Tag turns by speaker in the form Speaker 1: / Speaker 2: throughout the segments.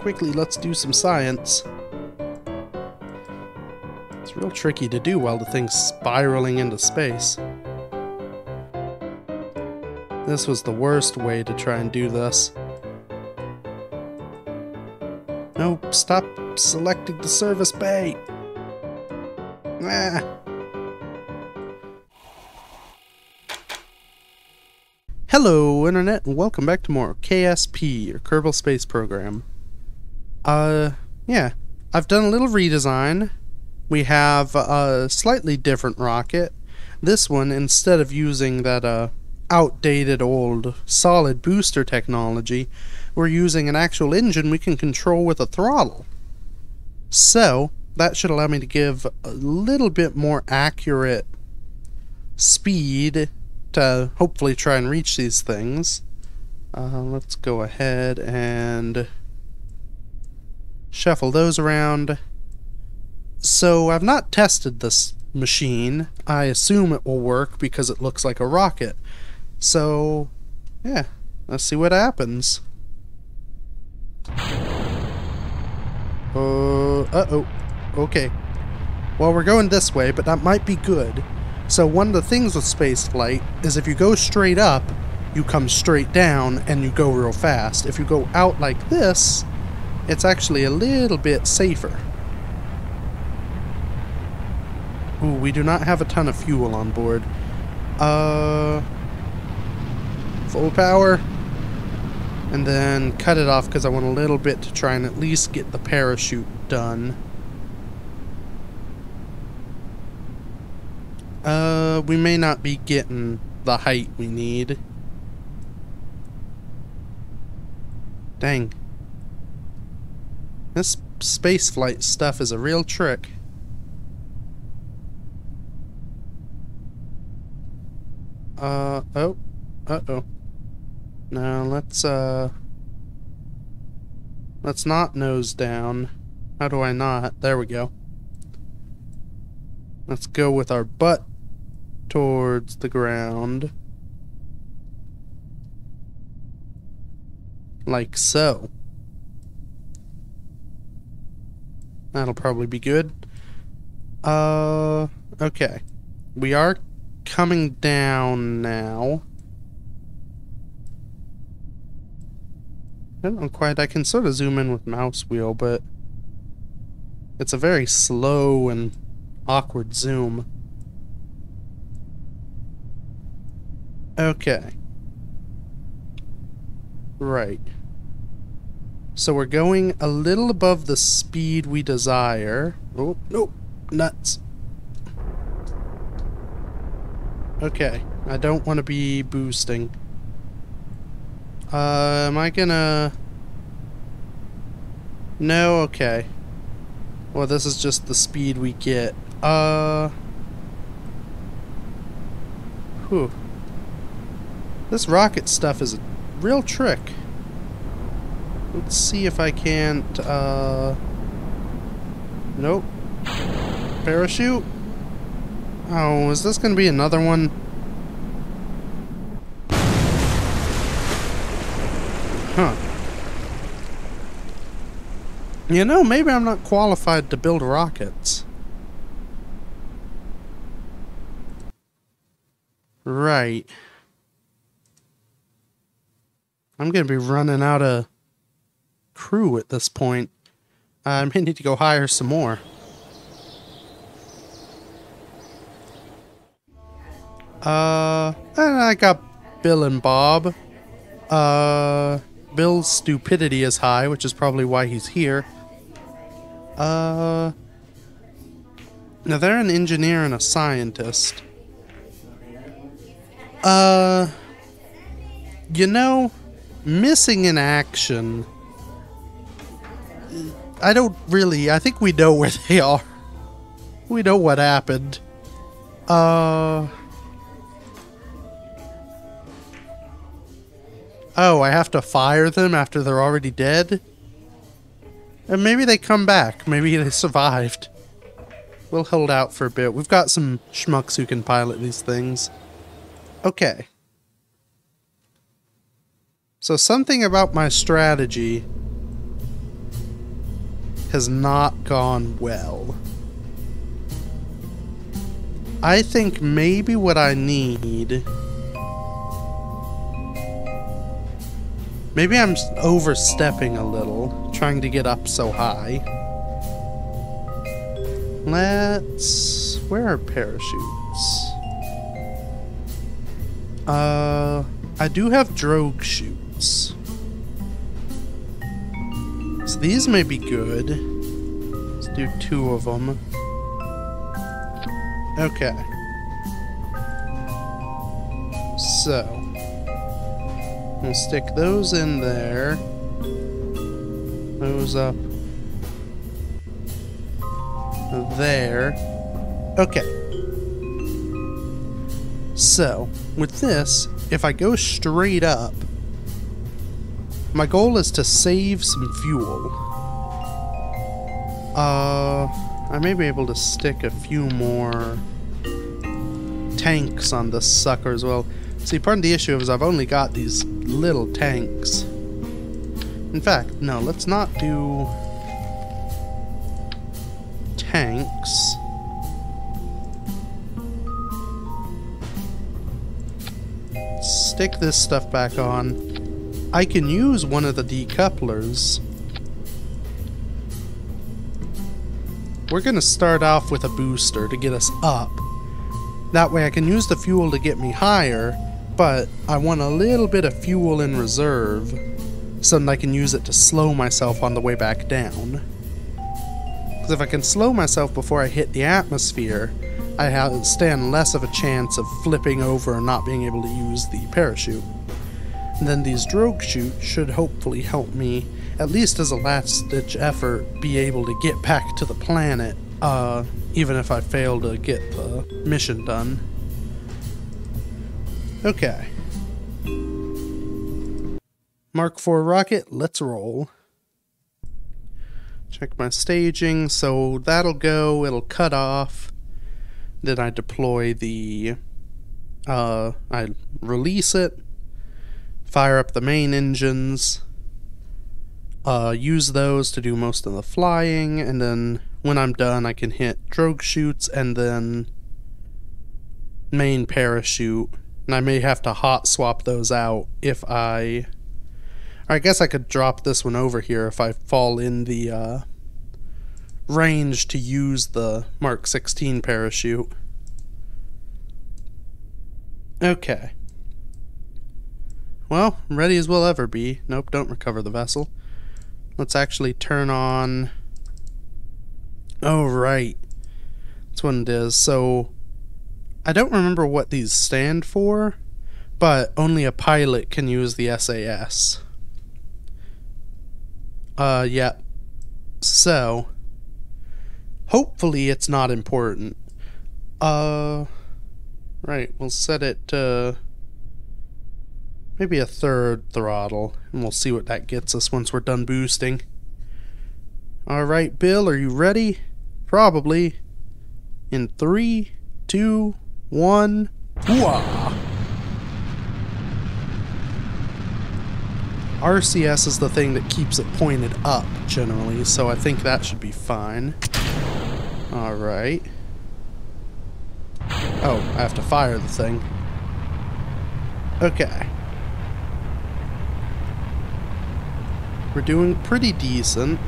Speaker 1: Quickly, let's do some science. It's real tricky to do while the thing's spiraling into space. This was the worst way to try and do this. No, stop selecting the service bay! Ah. Hello, Internet, and welcome back to more KSP, or Kerbal Space Program. Yeah, I've done a little redesign. We have a slightly different rocket. This one, instead of using that, outdated old solid booster technology, we're using an actual engine we can control with a throttle. So, that should allow me to give a little bit more accurate speed to hopefully try and reach these things. Let's go ahead and shuffle those around. So I've not tested this machine. I assume it will work because it looks like a rocket. So, yeah, let's see what happens. Uh-oh. Okay. Well, we're going this way, but that might be good. So one of the things with spaceflight is if you go straight up, you come straight down and you go real fast. If you go out like this, it's actually a little bit safer. Ooh, we do not have a ton of fuel on board. Full power. And then cut it off because I want a little bit to try and at least get the parachute done. We may not be getting the height we need. Dang. This spaceflight stuff is a real trick. Oh. Uh-oh. Now, let's not nose down. How do I not? There we go. Let's go with our butt towards the ground. Like so. That'll probably be good. Okay. We are coming down now. I don't know quite. I can sort of zoom in with mouse wheel, but it's a very slow and awkward zoom. Okay. Right. So we're going a little above the speed we desire. Oh, no. Nuts. Okay. I don't want to be boosting. Am I gonna... No, okay. Well, this is just the speed we get. Whew. This rocket stuff is a real trick. Let's see if I can't, Nope. Parachute? Oh, is this gonna be another one? Huh. You know, maybe I'm not qualified to build rockets. Right. I'm gonna be running out of crew at this point. I may need to go hire some more. And I got Bill and Bob. Bill's stupidity is high, which is probably why he's here. Now they're an engineer and a scientist. You know, missing in action. I think we know where they are. We know what happened. Oh, I have to fire them after they're already dead? And maybe they come back. Maybe they survived. We'll hold out for a bit. We've got some schmucks who can pilot these things. Okay. So something about my strategy has not gone well. I think maybe what I need... Maybe I'm overstepping a little, trying to get up so high. Let's... Where are parachutes? I do have drogue chutes. So these may be good. Let's do 2 of them. Okay. So, we'll stick those in there. Those up there. Okay. So, with this, if I go straight up, my goal is to save some fuel. I may be able to stick a few more tanks on this sucker as well. See, part of the issue is I've only got these little tanks. In fact, no, let's not do tanks. Stick this stuff back on. I can use one of the decouplers. We're gonna start off with a booster to get us up. That way I can use the fuel to get me higher, but I want a little bit of fuel in reserve so that I can use it to slow myself on the way back down. Because if I can slow myself before I hit the atmosphere, I stand less of a chance of flipping over and not being able to use the parachute. And then these drogue chutes should hopefully help me, at least as a last-ditch effort, be able to get back to the planet, even if I fail to get the mission done. Okay. Mark IV rocket, let's roll. Check my staging, so that'll go, it'll cut off. Then I deploy the, I release it, fire up the main engines, use those to do most of the flying, and then when I'm done I can hit drogue chutes and then main parachute, and I may have to hot swap those out if I guess I could drop this one over here if I fall in the range to use the Mark 16 parachute. Okay. Well, ready as we'll ever be. Nope, don't recover the vessel. Let's actually turn on... Oh, right. That's what it is. So, I don't remember what these stand for, but only a pilot can use the SAS. Yeah. So, hopefully it's not important. Right, we'll set it to... maybe a 3rd throttle, and we'll see what that gets us once we're done boosting. Alright, Bill, are you ready? Probably. In 3, 2, 1, hooah! RCS is the thing that keeps it pointed up, generally, so I think that should be fine. Alright. Oh, I have to fire the thing. Okay. We're doing pretty decent.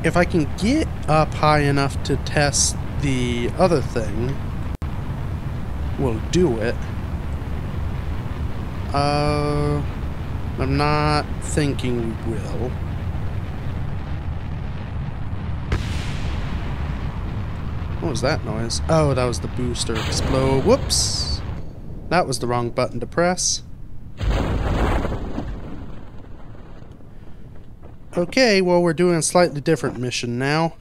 Speaker 1: If I can get up high enough to test the other thing, we'll do it. I'm not thinking we will. What was that noise? Oh, that was the booster explode. Whoops! That was the wrong button to press. Okay, well, we're doing a slightly different mission now.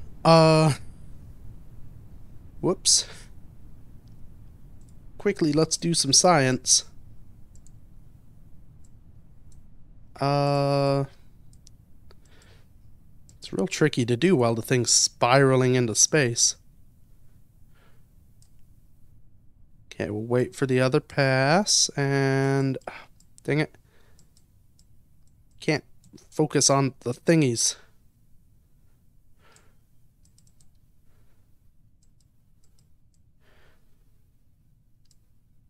Speaker 1: Whoops. Quickly, let's do some science. It's real tricky to do while the thing's spiraling into space. Okay, we'll wait for the other pass, and... dang it. Can't focus on the thingies.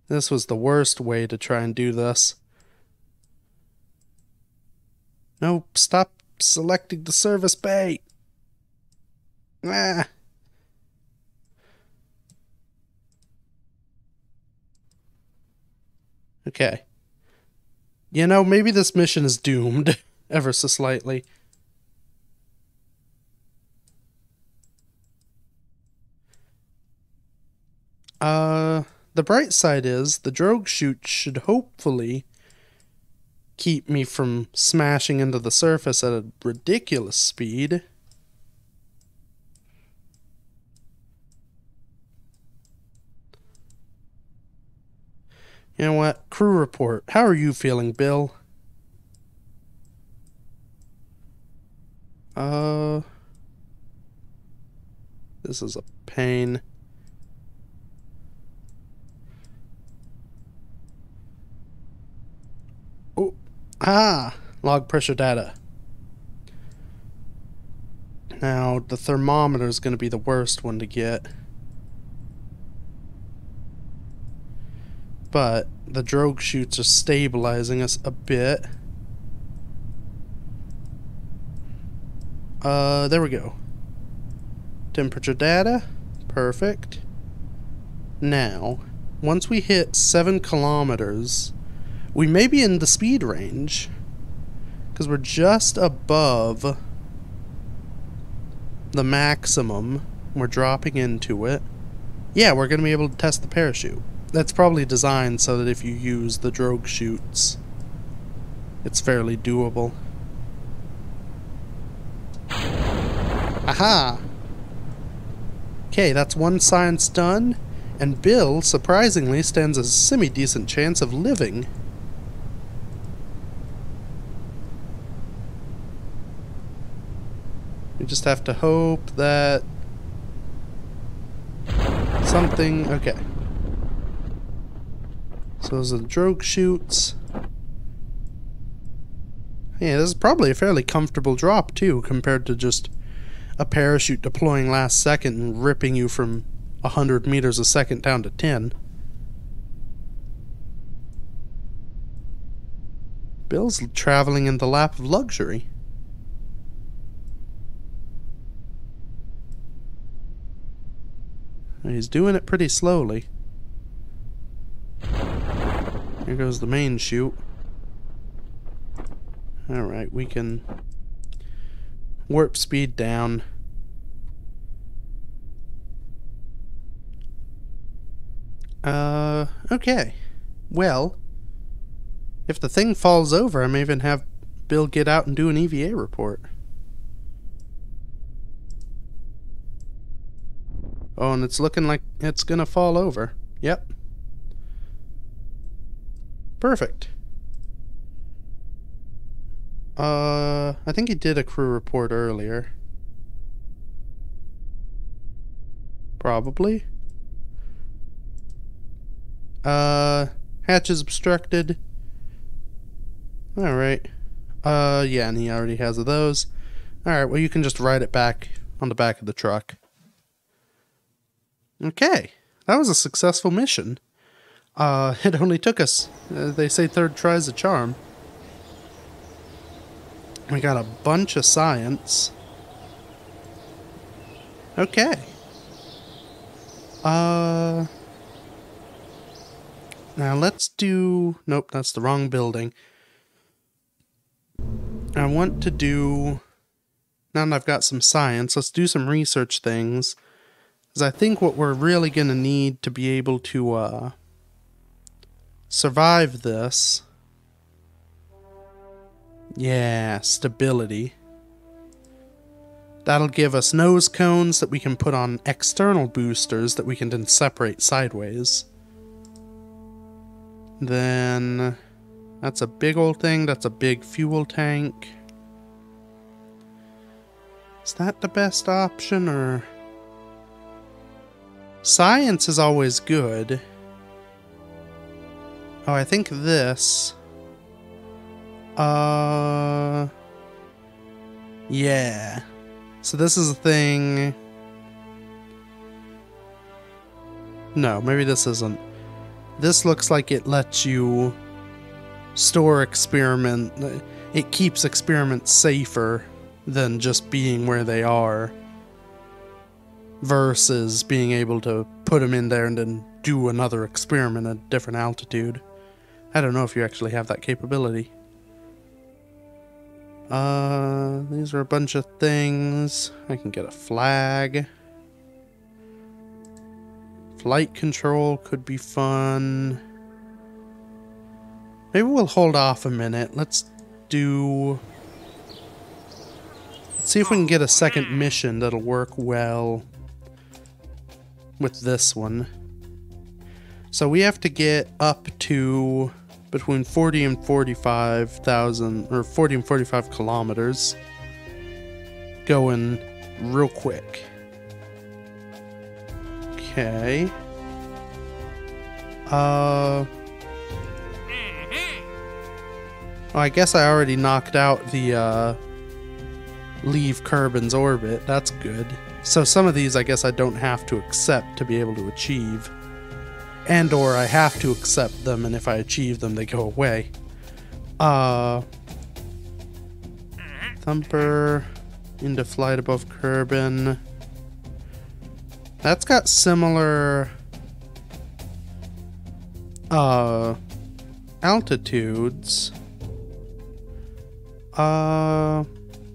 Speaker 1: This was the worst way to try and do this. Nope, stop selecting the service bay. Ah. Okay. You know, maybe this mission is doomed, ever so slightly. The bright side is, the drogue chute should hopefully keep me from smashing into the surface at a ridiculous speed. You know what? Crew report. How are you feeling, Bill? This is a pain. Oh, log pressure data. Now, the thermometer is going to be the worst one to get. But the drogue chutes are stabilizing us a bit. There we go. Temperature data. Perfect. Now, once we hit 7 kilometers, we may be in the speed range. Because we're just above the maximum. We're dropping into it. Yeah, we're going to be able to test the parachute. That's probably designed so that if you use the drogue chutes, it's fairly doable. Aha! Okay, that's one science done, and Bill, surprisingly, stands a semi-decent chance of living. We just have to hope that something... Okay. So those are the drogue chutes. Yeah, this is probably a fairly comfortable drop, too, compared to just a parachute deploying last second and ripping you from 100 meters a second down to 10. Bill's traveling in the lap of luxury. He's doing it pretty slowly. Here goes the main chute. Alright, we can warp speed down. Okay. Well, if the thing falls over, I may even have Bill get out and do an EVA report. Oh, and it's looking like it's gonna fall over. Yep. Perfect. I think he did a crew report earlier. Probably. Hatch is obstructed. Alright. Yeah, and he already has those. Alright, well you can just ride it back on the back of the truck. Okay. That was a successful mission. It only took us, they say third try's a charm. We got a bunch of science. Okay. Now let's do... Nope, that's the wrong building. I want to do... Now that I've got some science, let's do some research things. Because I think what we're really going to need to be able to, survive this... Yeah, stability. That'll give us nose cones that we can put on external boosters that we can then separate sideways. Then... That's a big old thing. That's a big fuel tank. Is that the best option, or... Science is always good. Oh, I think this... Yeah. So this is a thing... No, maybe this isn't. This looks like it lets you store experiment. It keeps experiments safer than just being where they are, versus being able to put them in there and then do another experiment at a different altitude. I don't know if you actually have that capability. These are a bunch of things. I can get a flag. Flight control could be fun. Maybe we'll hold off a minute. Let's see if we can get a second mission that'll work well with this one. So we have to get up to between 40 and 45,000, or 40 and 45 kilometers, going real quick. Okay. Well, I guess I already knocked out the leave Kerbin's orbit. That's good. So some of these I guess I don't have to accept to be able to achieve. And or I have to accept them, and if I achieve them, they go away. Thumper into flight above Kerbin. That's got similar altitudes.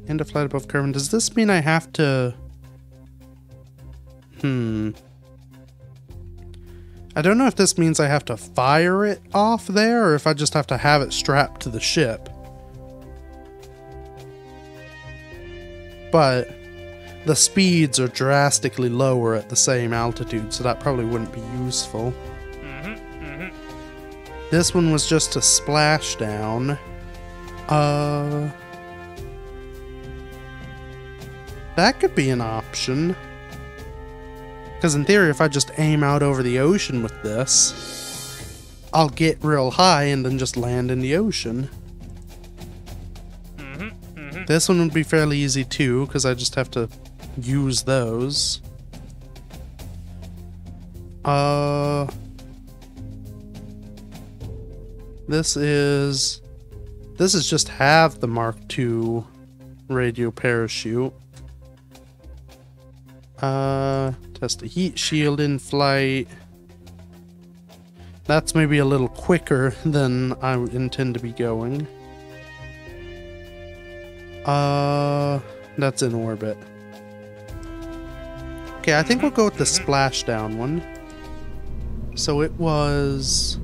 Speaker 1: Into flight above Kerbin. Does this mean I have to... I don't know if this means I have to fire it off there, or if I just have to have it strapped to the ship. But the speeds are drastically lower at the same altitude, so that probably wouldn't be useful. This one was just a splashdown. That could be an option. Because in theory, if I just aim out over the ocean with this, I'll get real high and then just land in the ocean. This one would be fairly easy too, because I just have to use those. This is just have the Mark II radio parachute. Test a heat shield in flight. That's maybe a little quicker than I intend to be going. That's in orbit. Okay, I think we'll go with the splashdown one. So it was...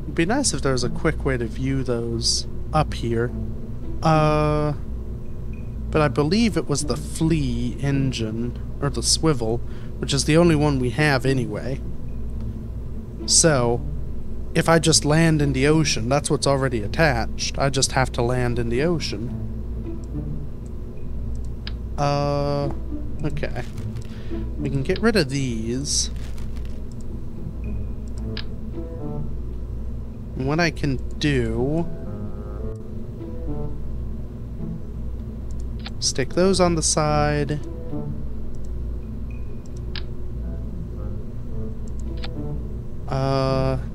Speaker 1: It'd be nice if there was a quick way to view those up here. But I believe it was the flea engine, or the swivel, which is the only one we have anyway. So, if I just land in the ocean, that's what's already attached. I just have to land in the ocean. Okay. We can get rid of these. And what I can do... Stick those on the side.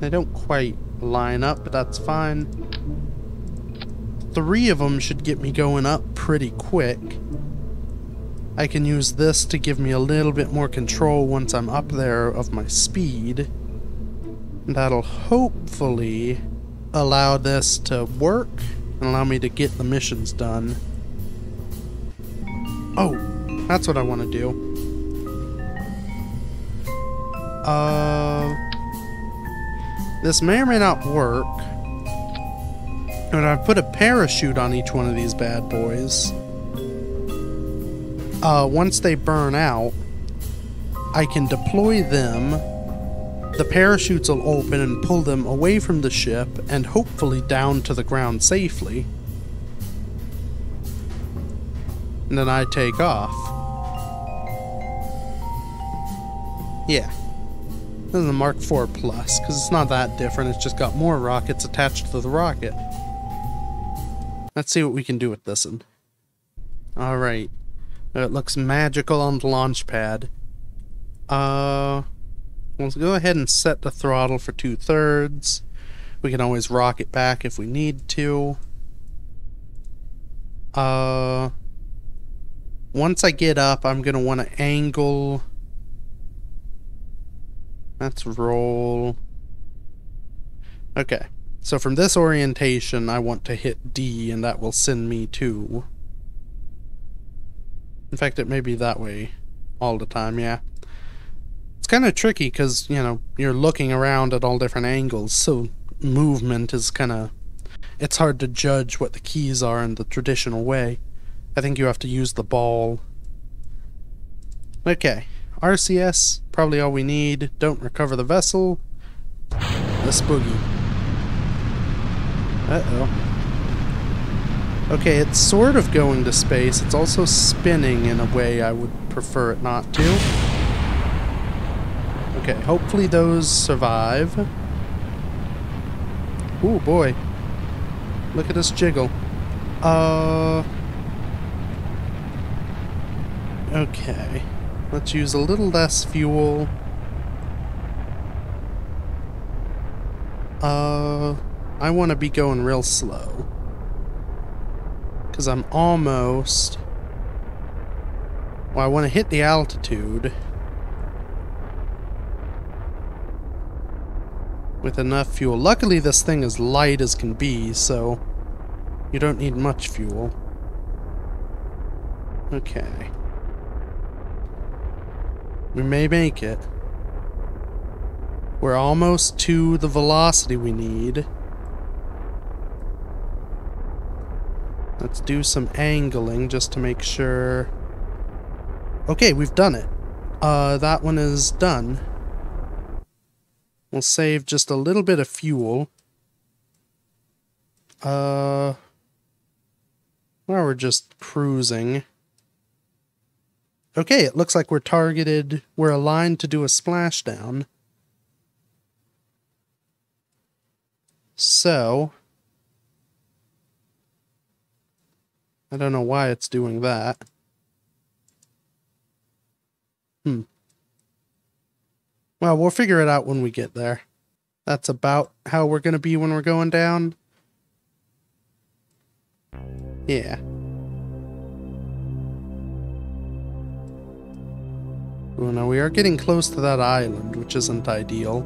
Speaker 1: They don't quite line up, but that's fine. 3 of them should get me going up pretty quick. I can use this to give me a little bit more control once I'm up there of my speed. That'll hopefully allow this to work and allow me to get the missions done. Oh, that's what I want to do. This may or may not work. But I've put a parachute on each one of these bad boys. Once they burn out, I can deploy them. The parachutes will open and pull them away from the ship and hopefully down to the ground safely. And then I take off. Yeah. This is a Mark IV Plus, because it's not that different, it's just got more rockets attached to the rocket. Let's see what we can do with this one. Alright. It looks magical on the launch pad. Let's go ahead and set the throttle for 2/3. We can always rock it back if we need to. Once I get up, I'm gonna want to angle. Let's roll. Okay. So from this orientation, I want to hit D, and that will send me to... In fact, it may be that way all the time, yeah. It's kind of tricky because, you know, you're looking around at all different angles, so movement is kind of... It's hard to judge what the keys are in the traditional way. I think you have to use the ball. Okay. RCS, probably all we need. Don't recover the vessel. Let's boogie. Uh-oh. Okay, it's sort of going to space. It's also spinning in a way I would prefer it not to. Okay, hopefully those survive. Ooh, boy. Look at us jiggle. Okay. Let's use a little less fuel. I want to be going real slow. Because I'm almost... Well, I want to hit the altitude. With enough fuel. Luckily, this thing is light as can be, so... You don't need much fuel. Okay. We may make it. We're almost to the velocity we need. Let's do some angling just to make sure. Okay, we've done it. That one is done. We'll save just a little bit of fuel. Well, we're just cruising. Okay, it looks like we're targeted. We're aligned to do a splashdown. So... I don't know why it's doing that. Well, we'll figure it out when we get there. That's about how we're gonna be when we're going down. Yeah. Oh, no, we are getting close to that island, which isn't ideal.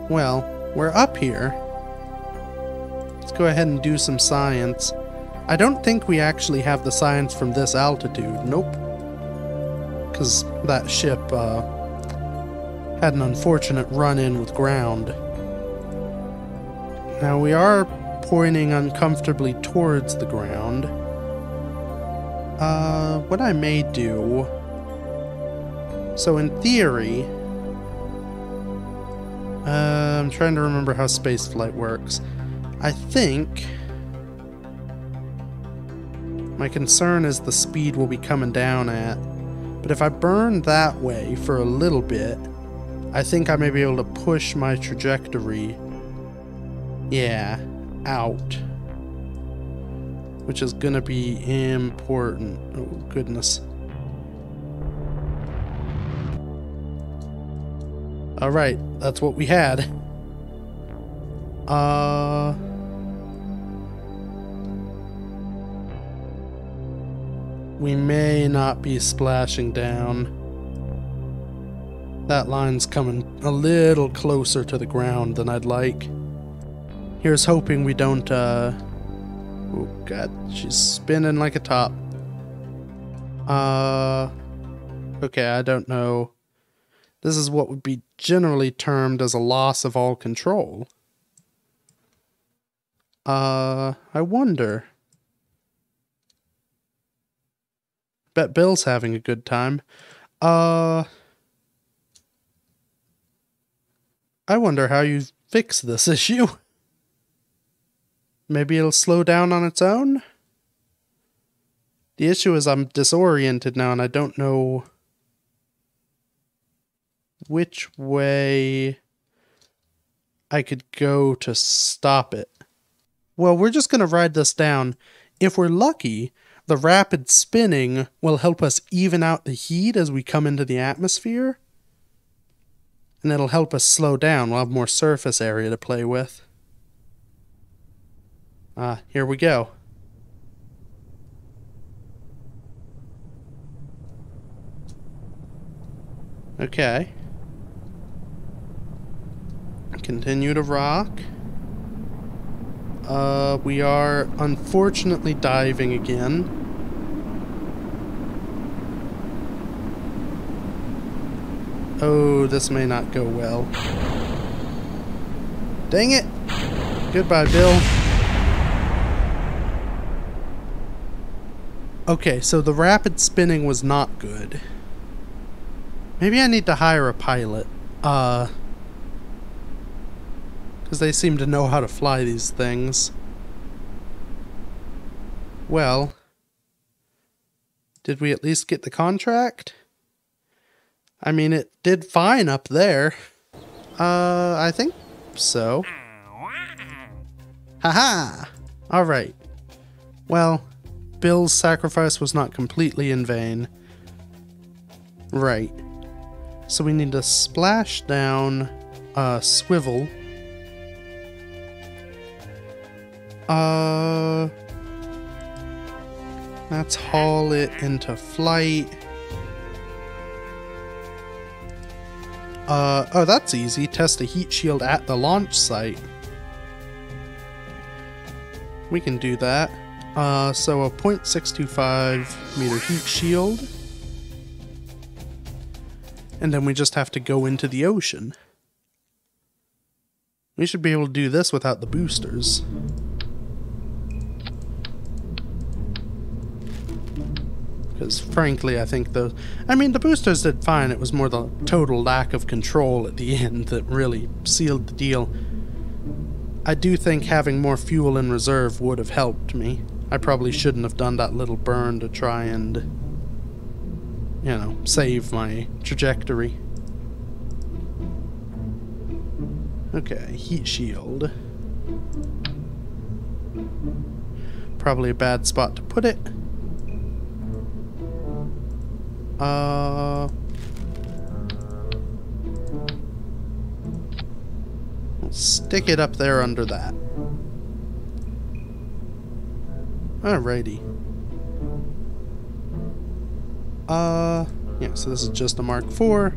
Speaker 1: Well, we're up here. Let's go ahead and do some science. I don't think we actually have the science from this altitude. Nope. Because that ship, had an unfortunate run-in with ground. Now, we are pointing uncomfortably towards the ground. What I may do... So, in theory... I'm trying to remember how spaceflight works. I think... My concern is the speed we'll be coming down at. But if I burn that way for a little bit, I think I may be able to push my trajectory... Yeah, out. Which is gonna be important. Oh, goodness. Alright, that's what we had. We may not be splashing down. That line's coming a little closer to the ground than I'd like. Here's hoping we don't, Oh god, she's spinning like a top. Okay, I don't know. This is what would be generally termed as a loss of all control. I wonder. Bet Bill's having a good time. I wonder how you fix this issue. Maybe it'll slow down on its own? The issue is I'm disoriented now and I don't know which way... I could go to stop it. Well, we're just going to ride this down. If we're lucky, the rapid spinning will help us even out the heat as we come into the atmosphere. And it'll help us slow down. We'll have more surface area to play with. Here we go. Okay. Continue to rock. We are unfortunately diving again. Oh, this may not go well. Dang it! Goodbye, Bill. Okay, so the rapid spinning was not good. Maybe I need to hire a pilot. Because they seem to know how to fly these things. Well, did we at least get the contract? I mean, it did fine up there. I think so. Haha! Alright. Well, Bill's sacrifice was not completely in vain. Right. So we need to splash down, swivel. Let's haul it into flight. Oh, that's easy. Test a heat shield at the launch site. We can do that. So a 0.625 meter heat shield. And then we just have to go into the ocean. We should be able to do this without the boosters. Because frankly, I think the boosters did fine. It was more the total lack of control at the end that really sealed the deal. I do think having more fuel in reserve would have helped me. I probably shouldn't have done that little burn to try and, you know, save my trajectory. Okay, heat shield. Probably a bad spot to put it. We'll stick it up there under that. Alrighty. Yeah, so this is just a Mark IV.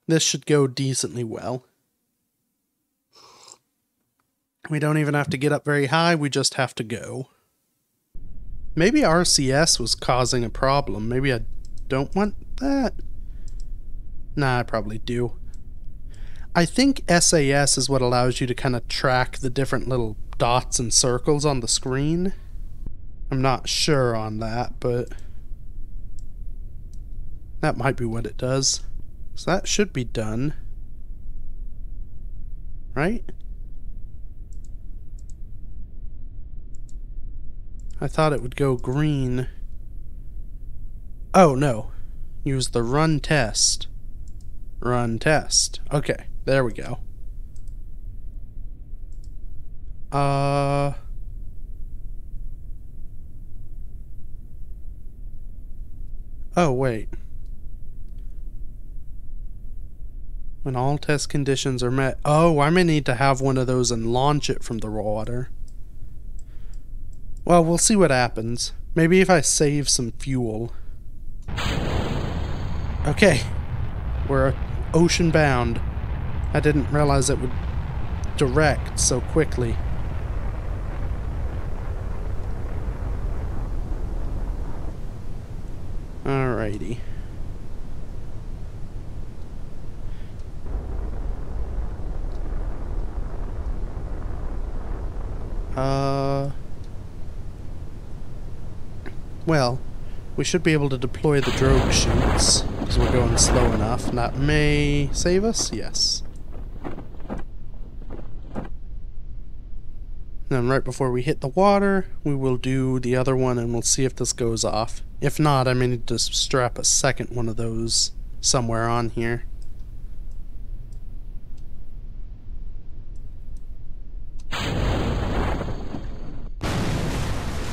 Speaker 1: This should go decently well. We don't even have to get up very high, we just have to go. Maybe RCS was causing a problem. Maybe I don't want that. Nah, I probably do. I think SAS is what allows you to kind of track the different little dots and circles on the screen. I'm not sure on that, but that might be what it does. So that should be done. Right? I thought it would go green. Oh, no. Use the run test. Run test. Okay, there we go. Oh, wait. When all test conditions are met. Oh, I may need to have one of those and launch it from the water. Well, we'll see what happens. Maybe if I save some fuel. Okay. We're ocean bound. I didn't realize it would direct so quickly. Alrighty. Well, we should be able to deploy the drogue chutes, because we're going slow enough, and that may save us? Yes. Then right before we hit the water, we will do the other one and we'll see if this goes off. If not, I may need to strap a second one of those somewhere on here.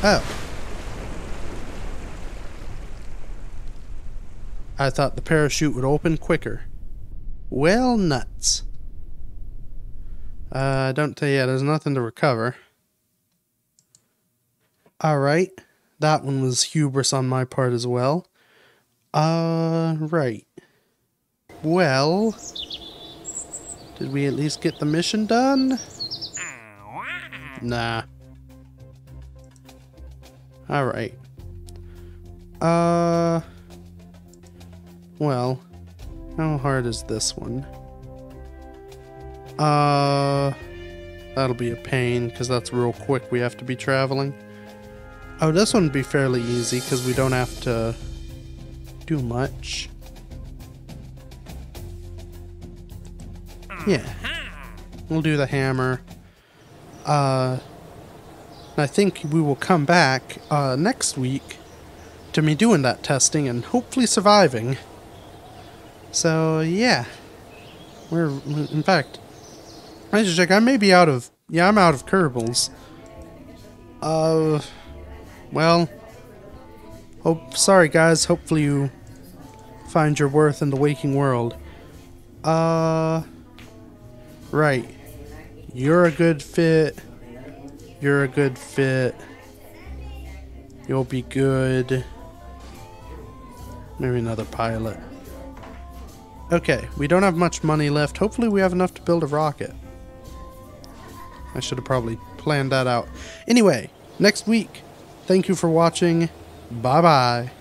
Speaker 1: Oh. I thought the parachute would open quicker. Well, nuts. Don't tell you, there's nothing to recover. Alright. That one was hubris on my part as well. Right. Well, did we at least get the mission done? Nah. Alright. Well, how hard is this one? That'll be a pain, because that's real quick we have to be traveling. Oh, this one would be fairly easy, because we don't have to do much. Yeah. We'll do the hammer. I think we will come back, next week to me doing that testing and hopefully surviving. So, yeah. In fact, I should check. I may be out of... Yeah, I'm out of Kerbals. Well... Sorry, guys. Hopefully you find your worth in the waking world. Right. You're a good fit. You're a good fit. You'll be good. Maybe another pilot. Okay, we don't have much money left. Hopefully we have enough to build a rocket. I should have probably planned that out. Anyway, next week. Thank you for watching. Bye-bye.